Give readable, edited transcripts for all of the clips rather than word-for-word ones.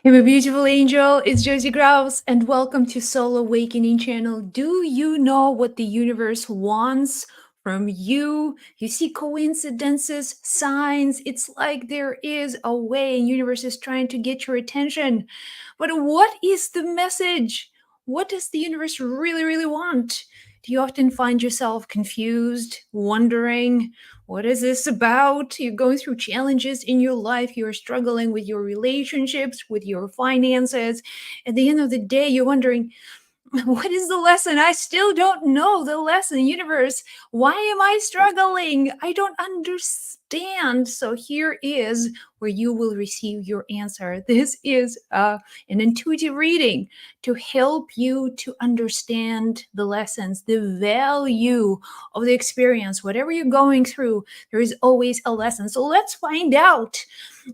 Hey, my beautiful angel, it's Josie Grouse, and welcome to Soul Awakening channel. Do you know what the universe wants from you? You see coincidences, signs. It's like there is a way, and universe is trying to get your attention. But what is the message? What does the universe really, really want? Do you often find yourself confused, wondering, what is this about? You're going through challenges in your life. You're struggling with your relationships, with your finances. At the end of the day, you're wondering, what is the lesson? I still don't know the lesson, universe. Why am I struggling? I don't understand. So here is where you will receive your answer. This is an intuitive reading to help you to understand the lessons, the value of the experience. Whatever you're going through, there is always a lesson. So let's find out.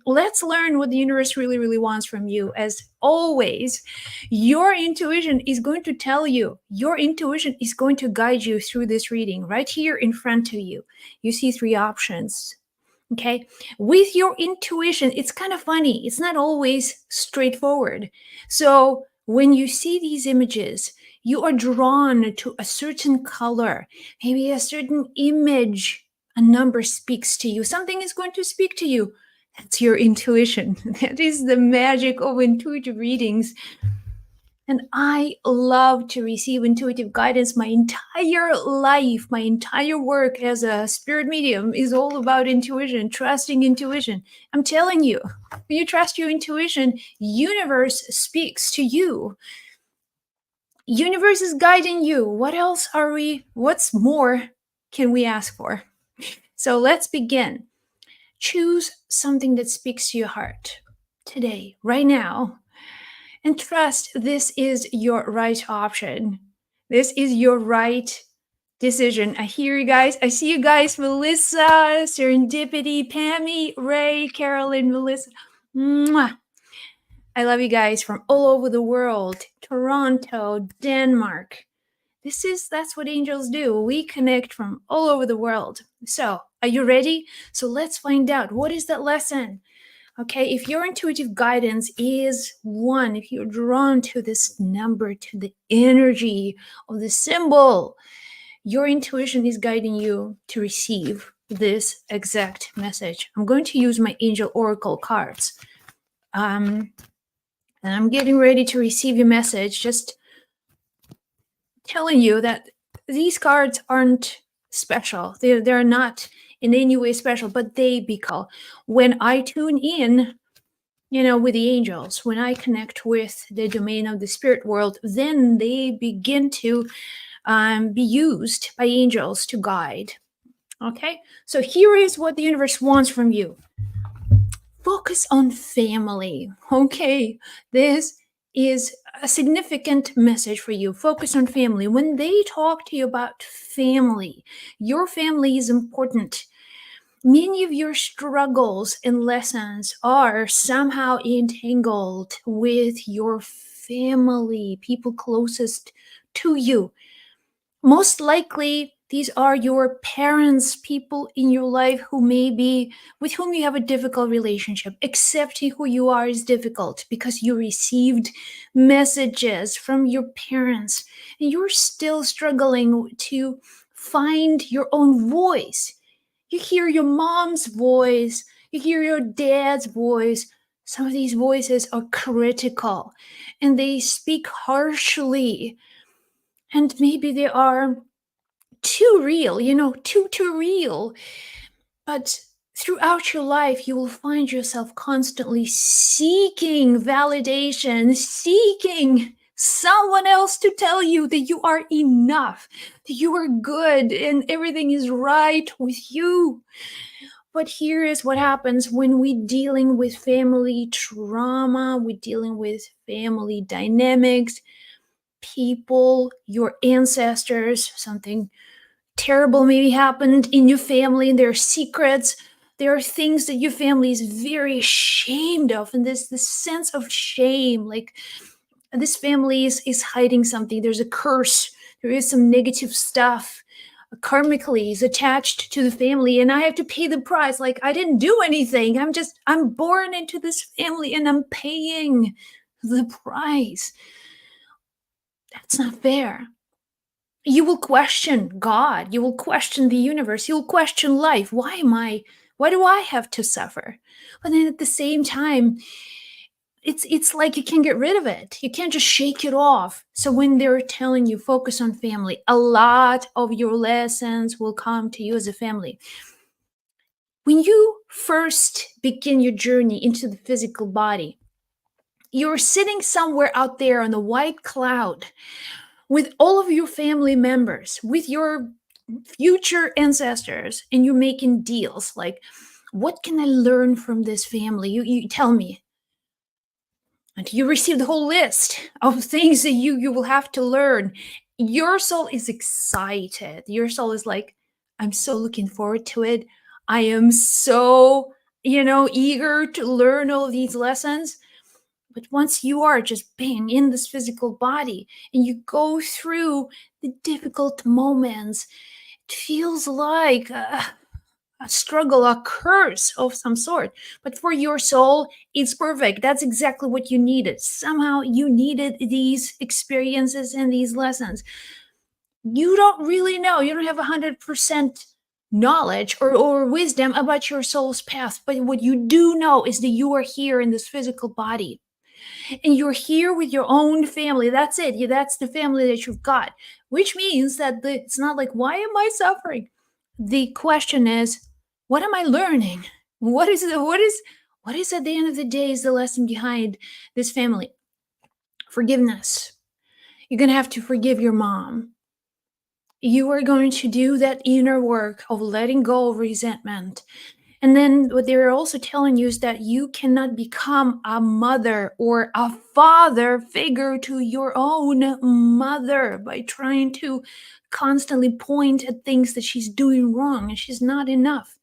Let's learn what the universe really, really wants from you. As always, your intuition is going to tell you, your intuition is going to guide you through this reading right here in front of you. You see three options. Okay, with your intuition, it's kind of funny. It's not always straightforward. So when you see these images, you are drawn to a certain color, maybe a certain image, a number speaks to you, something is going to speak to you. That's your intuition. That is the magic of intuitive readings. And I love to receive intuitive guidance. My entire life, my entire work as a spirit medium is all about intuition, trusting intuition. I'm telling you, when you trust your intuition, universe speaks to you. Universe is guiding you. What's more can we ask for? So let's begin. Choose something that speaks to your heart today, right now. And trust this is your right option. This is your right decision. I hear you guys. I see you guys. Melissa, Serendipity, Pammy, Ray, Carolyn, Melissa. Mwah. I love you guys from all over the world. Toronto, Denmark. That's what angels do. We connect from all over the world. So, are you ready? So let's find out, what is that lesson? Okay, if your intuitive guidance is one, if you're drawn to this number, to the energy of the symbol, your intuition is guiding you to receive this exact message. I'm going to use my angel oracle cards. And I'm getting ready to receive your message, just telling you that these cards aren't special. They're not in any way special, but they become. When I tune in, with the angels, when I connect with the domain of the spirit world, then they begin to be used by angels to guide. Okay, so here is what the universe wants from you. Focus on family. Okay, this is a significant message for you. Focus on family. When they talk to you about family, your family is important. Many of your struggles and lessons are somehow entangled with your family, people closest to you. Most likely, these are your parents, people in your life who maybe with whom you have a difficult relationship. Accepting who you are is difficult because you received messages from your parents and you're still struggling to find your own voice. You hear your mom's voice, you hear your dad's voice. Some of these voices are critical and they speak harshly. And maybe they are too real, too real. But throughout your life, you will find yourself constantly seeking validation, seeking someone else to tell you that you are enough, that you are good, and everything is right with you. But here is what happens when we're dealing with family trauma, we're dealing with family dynamics, people, your ancestors, something terrible maybe happened in your family, and there are secrets. There are things that your family is very ashamed of, and this sense of shame, like this family is hiding something. There's a curse. There is some negative stuff. karmically is attached to the family, and I have to pay the price. Like, I didn't do anything. I'm born into this family and I'm paying the price. That's not fair. You will question God. You will question the universe. You will question life. Why do I have to suffer? But then at the same time, it's like you can't get rid of it. You can't just shake it off. So when they're telling you focus on family, a lot of your lessons will come to you as a family. When you first begin your journey into the physical body, you're sitting somewhere out there on a white cloud with all of your family members, with your future ancestors, and you're making deals like, what can I learn from this family? You tell me. And you receive the whole list of things that you will have to learn. Your soul is excited. Your soul is like, I'm so looking forward to it. I am so, eager to learn all of these lessons. But once you are just being in this physical body and you go through the difficult moments, it feels like a struggle, a curse of some sort. But for your soul, it's perfect. That's exactly what you needed. Somehow you needed these experiences and these lessons. You don't really know. You don't have 100% knowledge or wisdom about your soul's path. But what you do know is that you are here in this physical body and you're here with your own family. That's it. That's the family that you've got, which means that it's not like, why am I suffering? The question is, what am I learning? What is at the end of the day is the lesson behind this family? Forgiveness. You're going to have to forgive your mom. You are going to do that inner work of letting go of resentment. And then what they're also telling you is that you cannot become a mother or a father figure to your own mother by trying to constantly point at things that she's doing wrong and she's not enough.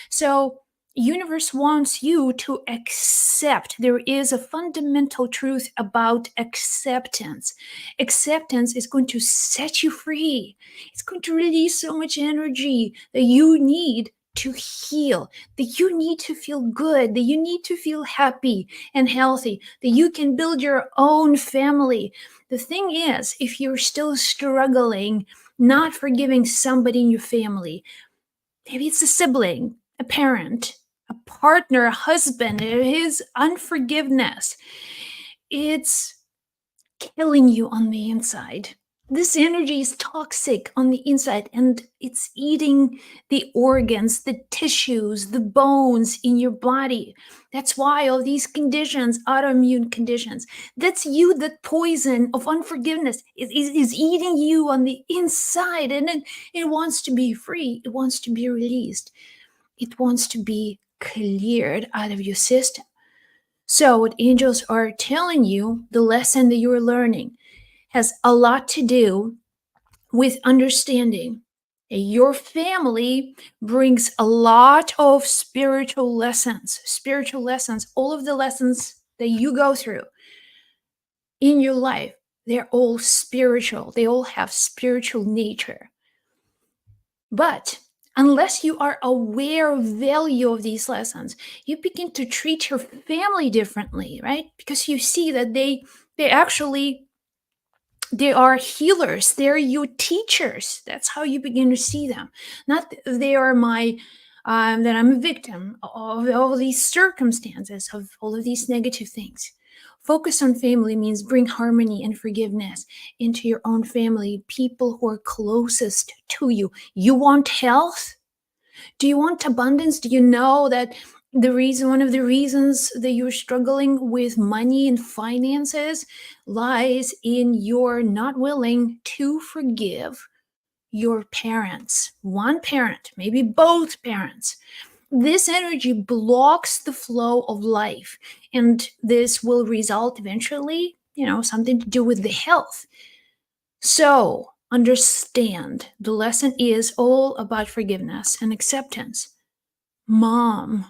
So universe wants you to accept. There is a fundamental truth about acceptance. Acceptance is going to set you free. It's going to release so much energy that you need to heal, that you need to feel good, that you need to feel happy and healthy, that you can build your own family. The thing is, if you're still struggling, not forgiving somebody in your family, maybe it's a sibling, a parent, a partner, a husband, his unforgiveness, it's killing you on the inside. This energy is toxic on the inside and it's eating the organs, the tissues, the bones in your body. That's why all these conditions, autoimmune conditions, that's you, that poison of unforgiveness is eating you on the inside, and it wants to be free. It wants to be released. It wants to be cleared out of your system. So what angels are telling you, the lesson that you're learning, has a lot to do with understanding that your family brings a lot of spiritual lessons. Spiritual lessons, all of the lessons that you go through in your life, they're all spiritual. They all have spiritual nature. But unless you are aware of value of these lessons, you begin to treat your family differently, right? Because you see that they actually, they are healers. They're your teachers. That's how you begin to see them. Not they are my that I'm a victim of all these circumstances, of all of these negative things. Focus on family means bring harmony and forgiveness into your own family, people who are closest to you. You want health? Do you want abundance? Do you know that one of the reasons that you're struggling with money and finances lies in your not willing to forgive your parents, one parent, maybe both parents? This energy blocks the flow of life, and this will result eventually, something to do with the health. So understand the lesson is all about forgiveness and acceptance. Mom,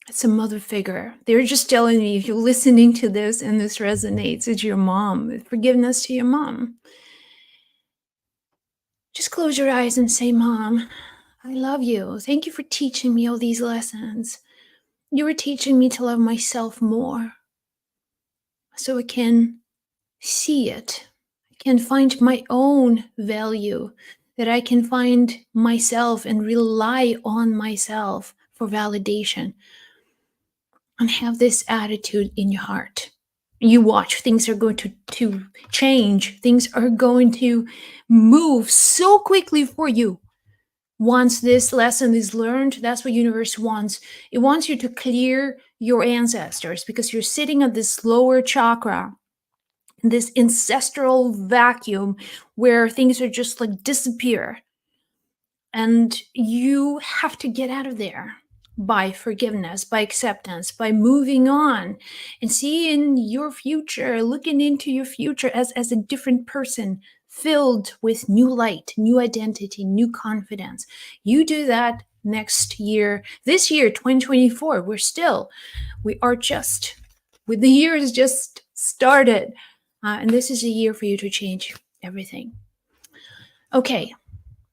it's a mother figure. They're just telling me, if you're listening to this and this resonates, it's your mom. Forgiveness to your mom. Just close your eyes and say, Mom, I love you. Thank you for teaching me all these lessons. You were teaching me to love myself more so I can see it. I can find my own value, that I can find myself and rely on myself for validation, and have this attitude in your heart. You watch, things are going to change, things are going to move so quickly for you. Once this lesson is learned, that's what universe wants. It wants you to clear your ancestors, because you're sitting at this lower chakra, this ancestral vacuum where things are just like disappear, and you have to get out of there by forgiveness, by acceptance, by moving on and seeing your future, looking into your future as a different person, filled with new light, new identity, new confidence. You do that next year. This year, 2024, we are just, with the year has just started. And this is a year for you to change everything. Okay,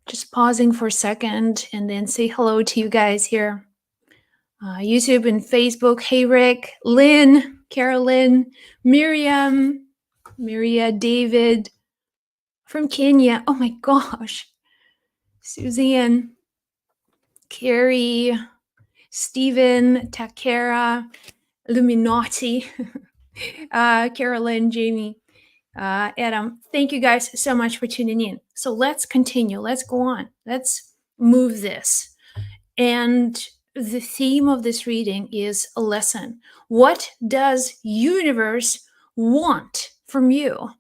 just pausing for a second and then say hello to you guys here. YouTube and Facebook. Hey, Rick, Lynn, Carolyn, Miriam, Maria, David from Kenya. Oh my gosh. Suzanne, Carrie, Stephen, Takara, Illuminati, Carolyn, Jamie, Adam. Thank you guys so much for tuning in. So let's continue. Let's go on. Let's move this. And the theme of this reading is a lesson. What does universe want from you?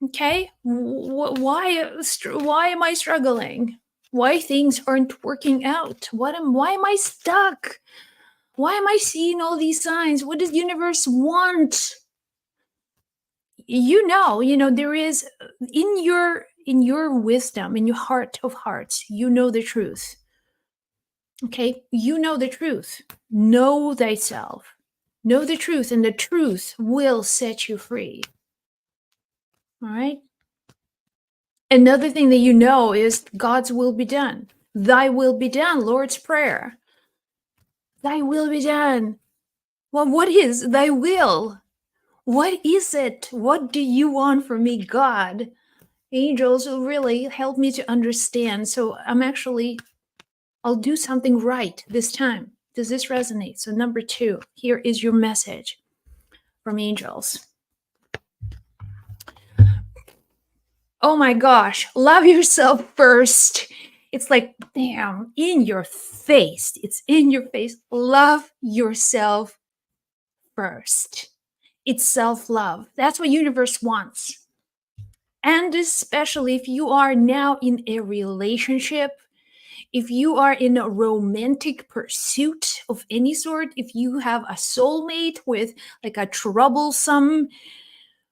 Okay, why am I struggling? Why things aren't working out? Why am I stuck? Why am I seeing all these signs? What does universe want? There is, in your wisdom, in your heart of hearts, you know the truth. Okay, you know the truth. Know thyself. Know the truth, and the truth will set you free. All right? Another thing that you know is God's will be done. Thy will be done, Lord's Prayer. Thy will be done. Well, what is thy will? What is it? What do you want from me, God? Angels will really help me to understand. So I'll do something right this time. Does this resonate? So number 2, here is your message from angels. Oh my gosh, love yourself first. It's like, damn, in your face. It's in your face. Love yourself first. It's self-love. That's what universe wants. And especially if you are now in a relationship, if you are in a romantic pursuit of any sort, if you have a soulmate with like a troublesome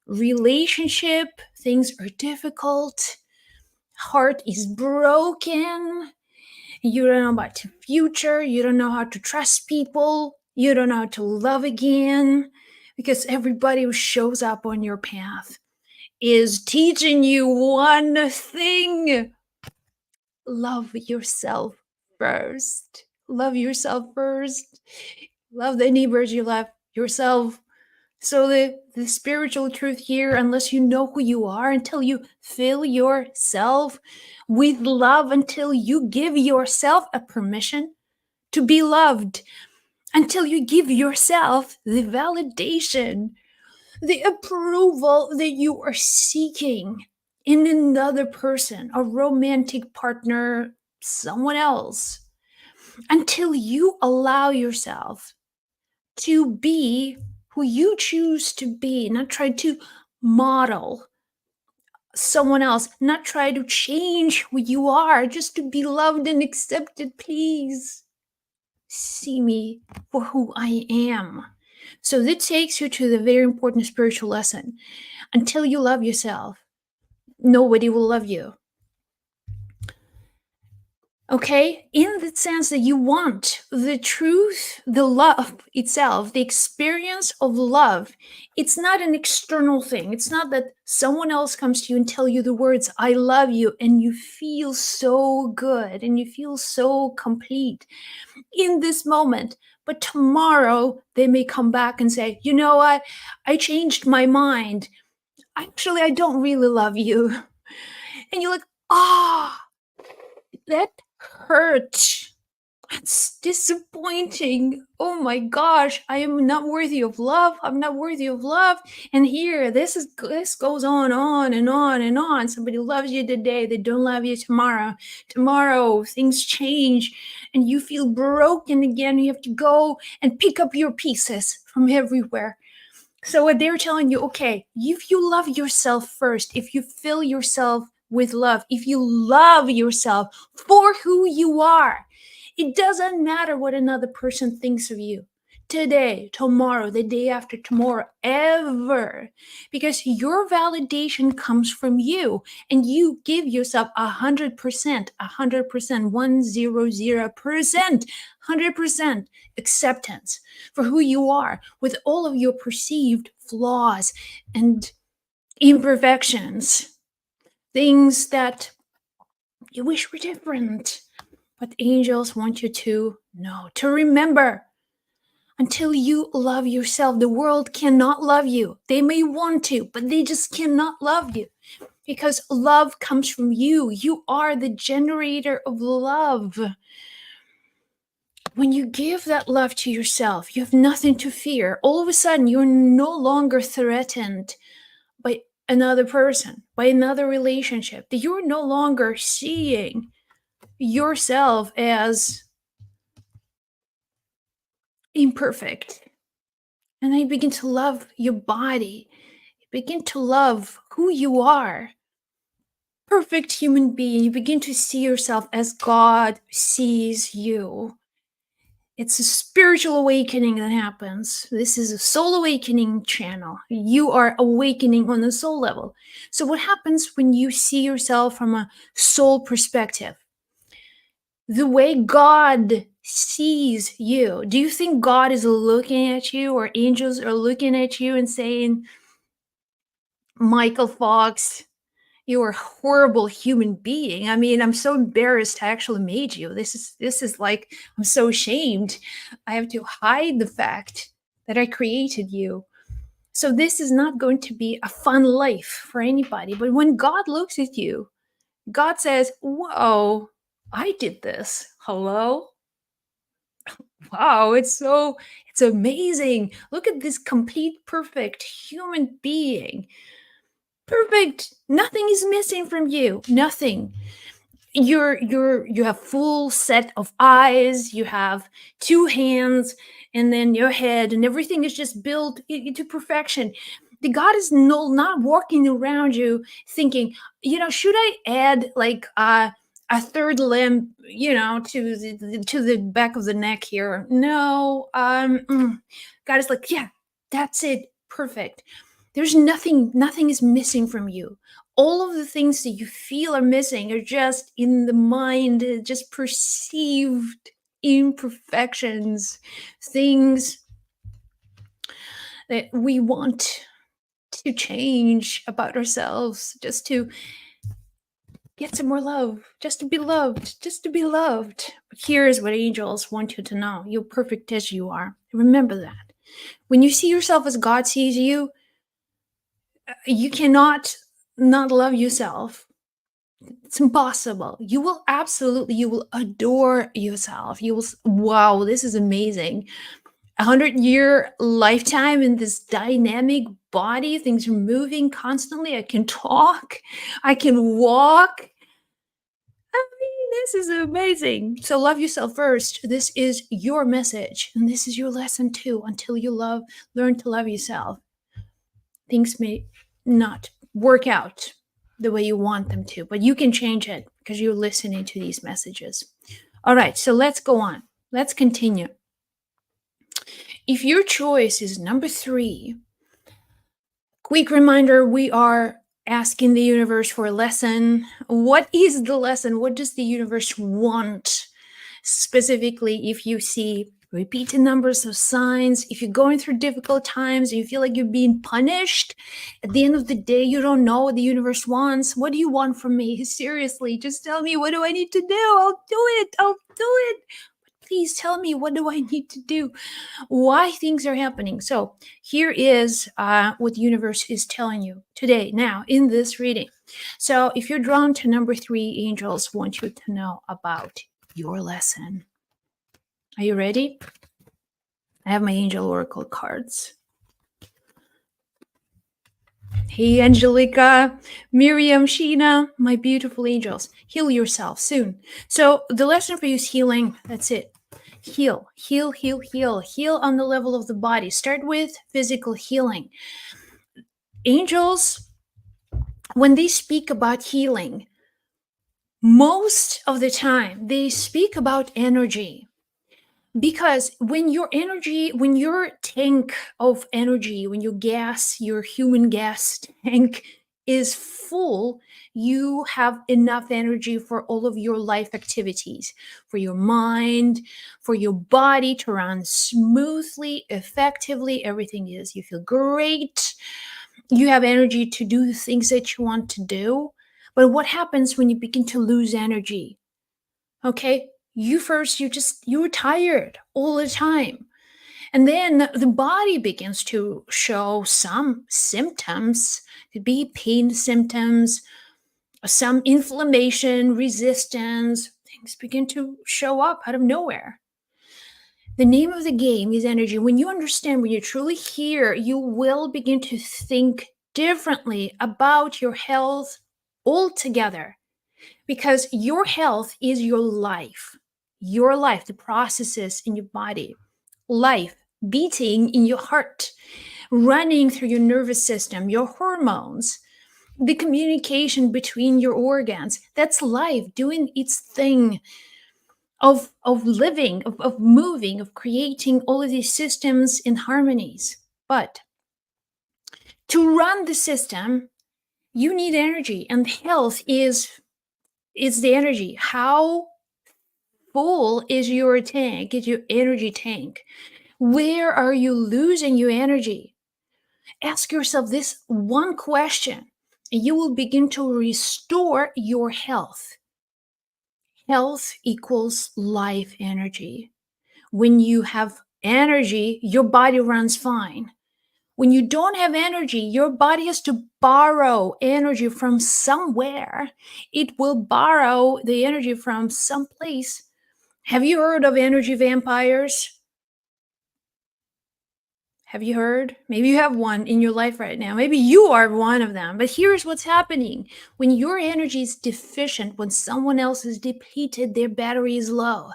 relationship, things are difficult, heart is broken, you don't know about the future, you don't know how to trust people, you don't know how to love again, because everybody who shows up on your path is teaching you one thing: love yourself first. Love yourself first. Love the neighbors you love, yourself. So the spiritual truth here, unless you know who you are, until you fill yourself with love, until you give yourself a permission to be loved, until you give yourself the validation, the approval that you are seeking in another person, a romantic partner, someone else, until you allow yourself to be who you choose to be, not try to model someone else, not try to change who you are just to be loved and accepted. Please see me for who I am. So this takes you to the very important spiritual lesson. Until you love yourself, nobody will love you. Okay, in the sense that you want the truth, the love itself, the experience of love. It's not an external thing. It's not that someone else comes to you and tell you the words I love you and you feel so good and you feel so complete in this moment. But tomorrow they may come back and say, you know what, I changed my mind. Actually, I don't really love you. And you're like, ah, that hurt. That's disappointing. Oh my gosh, I am not worthy of love. I'm not worthy of love. And here, this goes on and on and on. Somebody loves you today, they don't love you tomorrow. Tomorrow, things change, and you feel broken again. You have to go and pick up your pieces from everywhere. So what they're telling you, okay, if you love yourself first, if you fill yourself with love, if you love yourself for who you are, it doesn't matter what another person thinks of you. Today, tomorrow, the day after tomorrow, ever. Because your validation comes from you and you give yourself 100%, 100%, 100%, 100% acceptance for who you are with all of your perceived flaws and imperfections, things that you wish were different. But angels want you to know, to remember, until you love yourself, the world cannot love you. They may want to, but they just cannot love you because love comes from you. You are the generator of love. When you give that love to yourself, you have nothing to fear. All of a sudden, you're no longer threatened by another person, by another relationship. That you're no longer seeing yourself as imperfect. And then you begin to love your body. You begin to love who you are. Perfect human being. You begin to see yourself as God sees you. It's a spiritual awakening that happens. This is a soul awakening channel. You are awakening on the soul level. So, what happens when you see yourself from a soul perspective? The way God sees you. Do you think God is looking at you or angels are looking at you and saying, Michael Fox, you're a horrible human being. I mean, I'm so embarrassed I actually made you. This is like I'm so ashamed. I have to hide the fact that I created you. So this is not going to be a fun life for anybody. But when God looks at you, God says, "Whoa, I did this. Hello? Wow, it's amazing. Look at this complete perfect human being. Perfect. Nothing is missing from you. Nothing. You have full set of eyes, you have two hands, and then your head, and everything is just built into perfection. The God is not walking around you thinking, should I add like a third limb, to the back of the neck here? No. God is like, yeah, that's it. Perfect. There's nothing is missing from you. All of the things that you feel are missing are just in the mind, just perceived imperfections, things that we want to change about ourselves, just to get some more love, just to be loved, just to be loved. But here's what angels want you to know: you're perfect as you are. Remember that. When you see yourself as God sees you, you cannot not love yourself. It's impossible. You will adore yourself. Wow, this is amazing. 100-year lifetime in this dynamic body. Things are moving constantly. I can talk. I can walk. I mean, this is amazing. So love yourself first. This is your message. And this is your lesson too. Until you learn to love yourself, things may not work out the way you want them to, but you can change it because you're listening to these messages. All right, so let's go on. Let's continue. If your choice is number 3, quick reminder, we are asking the universe for a lesson. What is the lesson? What does the universe want? Specifically, if you see repeated numbers of signs, if you're going through difficult times and you feel like you're being punished, at the end of the day, you don't know what the universe wants. What do you want from me? Seriously, just tell me, what do I need to do? I'll do it. I'll do it. Please tell me, what do I need to do? Why things are happening. So here is what the universe is telling you today, now, in this reading. So if you're drawn to number 3, angels want you to know about your lesson. Are you ready? I have my angel oracle cards. Hey, Angelica, Miriam, Sheena, my beautiful angels. Heal yourself soon. So the lesson for you is healing. That's it. Heal, heal, heal, heal. Heal on the level of the body. Start with physical healing. Angels, when they speak about healing, most of the time they speak about energy. Because when your energy, when your tank of energy, when your gas, your human gas tank is full, you have enough energy for all of your life activities, for your mind, for your body to run smoothly, effectively. Everything is, you feel great. You have energy to do the things that you want to do. But what happens when you begin to lose energy? Okay, you're tired all the time. And then the body begins to show some symptoms. Could be pain symptoms, some inflammation, resistance. Things begin to show up out of nowhere. The name of the game is energy. When you understand, when you truly hear, you will begin to think differently about your health altogether, because your health is your life, the processes in your body, life beating in your heart, running through your nervous system, your hormones, the communication between your organs. That's life doing its thing of living, of moving, of creating all of these systems in harmonies. But to run the system, you need energy, and health is the energy. How full is your tank, is your energy tank? Where are you losing your energy? Ask yourself this one question, and you will begin to restore your health. Health equals life energy. When you have energy, your body runs fine. When you don't have energy, your body has to borrow energy from somewhere. It will borrow the energy from someplace. Have you heard of energy vampires? Have you heard? Maybe you have one in your life right now. Maybe you are one of them. But here's what's happening. When your energy is deficient, when someone else is depleted, their battery is low.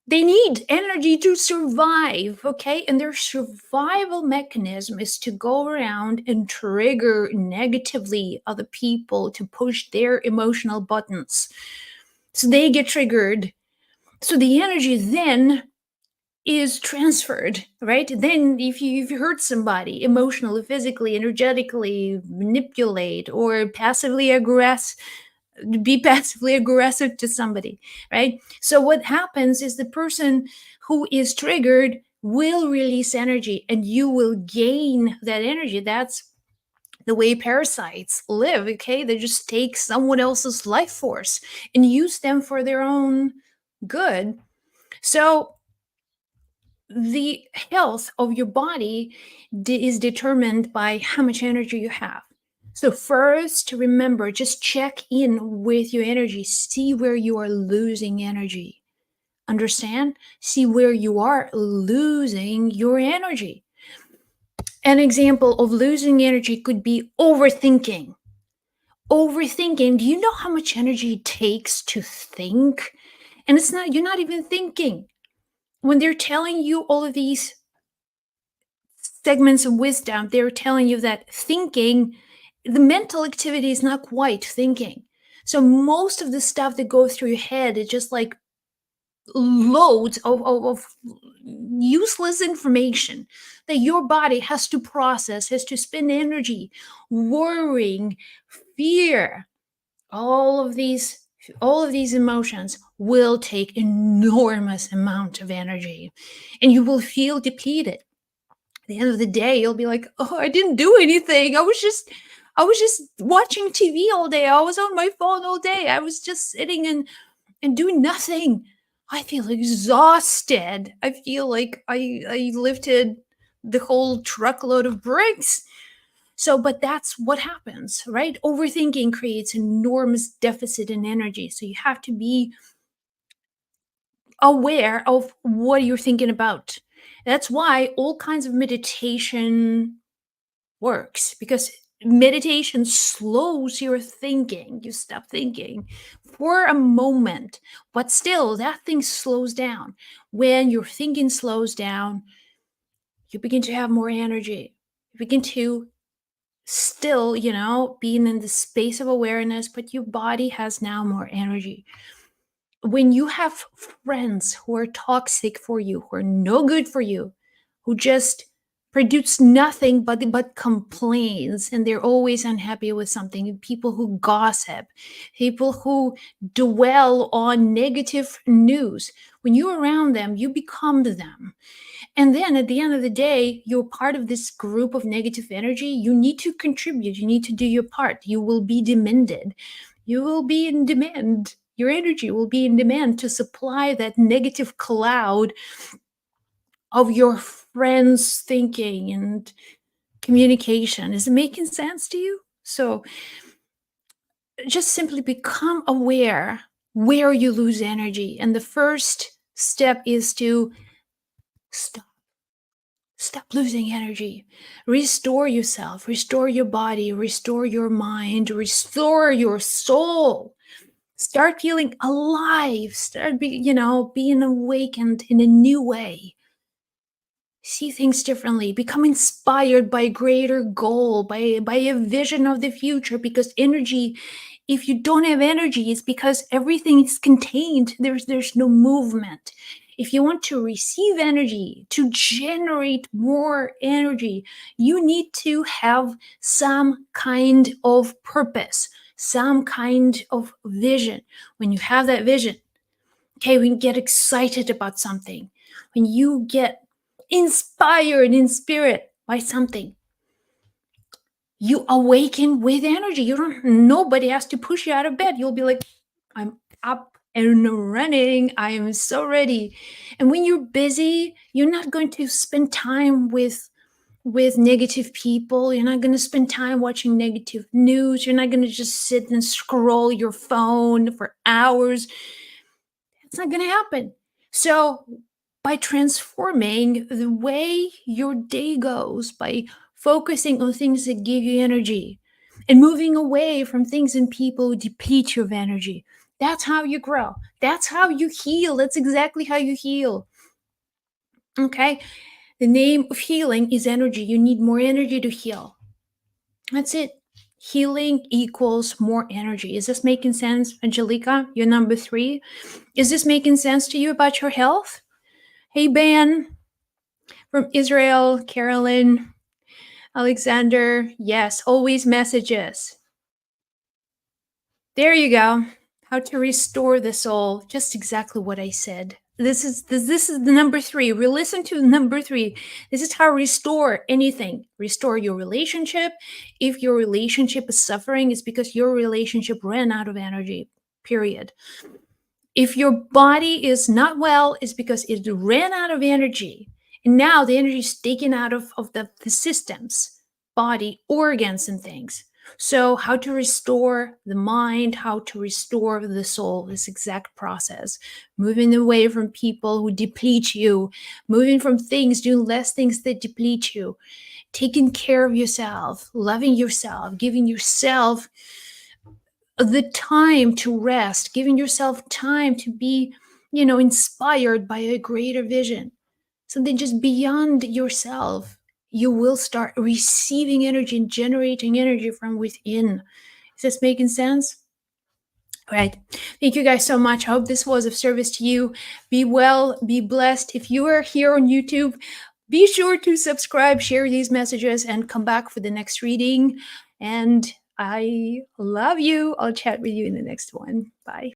They need energy to survive, okay? And their survival mechanism is to go around and trigger negatively other people to push their emotional buttons. So they get triggered. So the energy then is transferred, right? Then if you hurt somebody emotionally, physically, energetically, manipulate, or be passively aggressive to somebody, right? So what happens is the person who is triggered will release energy, and you will gain that energy. That's the way parasites live, okay? They just take someone else's life force and use them for their own good. So the health of your body is determined by how much energy you have. So first, remember, just check in with your energy. See where you are losing energy. Understand? See where you are losing your energy. An example of losing energy could be overthinking. Overthinking. Do you know how much energy it takes to think? And you're not even thinking. When they're telling you all of these segments of wisdom, they're telling you that thinking, the mental activity is not quite thinking. So most of the stuff that goes through your head is just like loads of useless information that your body has to process, has to spend energy worrying, fear, all of these all of these emotions will take enormous amount of energy, and you will feel depleted. At the end of the day, you'll be like, oh, I didn't do anything. I was just watching TV all day. I was on my phone all day. I was just sitting and doing nothing. I feel exhausted. I feel like I lifted the whole truckload of bricks. So, but that's what happens, right? Overthinking creates enormous deficit in energy. So you have to be aware of what you're thinking about. That's why all kinds of meditation works, because meditation slows your thinking. You stop thinking for a moment, but still that thing slows down. When your thinking slows down, you begin to have more energy. You begin to still, being in the space of awareness, but your body has now more energy. When you have friends who are toxic for you, who are no good for you, who just produce nothing but complaints, and they're always unhappy with something, people who gossip, people who dwell on negative news, when you're around them, you become them. And then at the end of the day, you're part of this group of negative energy. You need to contribute. You need to do your part. You will be demanded. You will be in demand. Your energy will be in demand to supply that negative cloud of your friends' thinking and communication. Is it making sense to you? So just simply become aware where you lose energy. And the first step is to stop. Stop losing energy. Restore yourself, restore your body, restore your mind, restore your soul. Start feeling alive. Start being awakened in a new way. See things differently. Become inspired by a greater goal, by a vision of the future. Because energy, if you don't have energy, it's because everything is contained. There's no movement. If you want to receive energy, to generate more energy, you need to have some kind of purpose, some kind of vision. When you have that vision, okay, when you get excited about something, when you get inspired in spirit by something, you awaken with energy. Nobody has to push you out of bed. You'll be like, I'm up and running. I am so ready. And when you're busy, you're not going to spend time with negative people. You're not going to spend time watching negative news. You're not going to just sit and scroll your phone for hours. It's not going to happen. So, by transforming the way your day goes, by focusing on things that give you energy and moving away from things and people who deplete you of energy, that's how you grow. That's how you heal. That's exactly how you heal. Okay? The name of healing is energy. You need more energy to heal. That's it. Healing equals more energy. Is this making sense, Angelica? You're number 3. Is this making sense to you about your health? Hey, Ben from Israel, Carolyn, Alexander. Yes, always messages. There you go. How to restore the soul. Just exactly what I said. This is the number 3. We listen to number 3. This is how restore anything. Restore your relationship. If your relationship is suffering, it's because your relationship ran out of energy. Period. If your body is not well, it's because it ran out of energy. And now the energy is taken out of the systems, body, organs, and things. So, how to restore the mind, how to restore the soul, this exact process. Moving away from people who deplete you, moving from things, doing less things that deplete you, taking care of yourself, loving yourself, giving yourself the time to rest, giving yourself time to be, inspired by a greater vision, something just beyond yourself. You will start receiving energy and generating energy from within. Is this making sense? All right. Thank you guys so much. I hope this was of service to you. Be well, be blessed. If you are here on YouTube, be sure to subscribe, share these messages, and come back for the next reading. And I love you. I'll chat with you in the next one. Bye.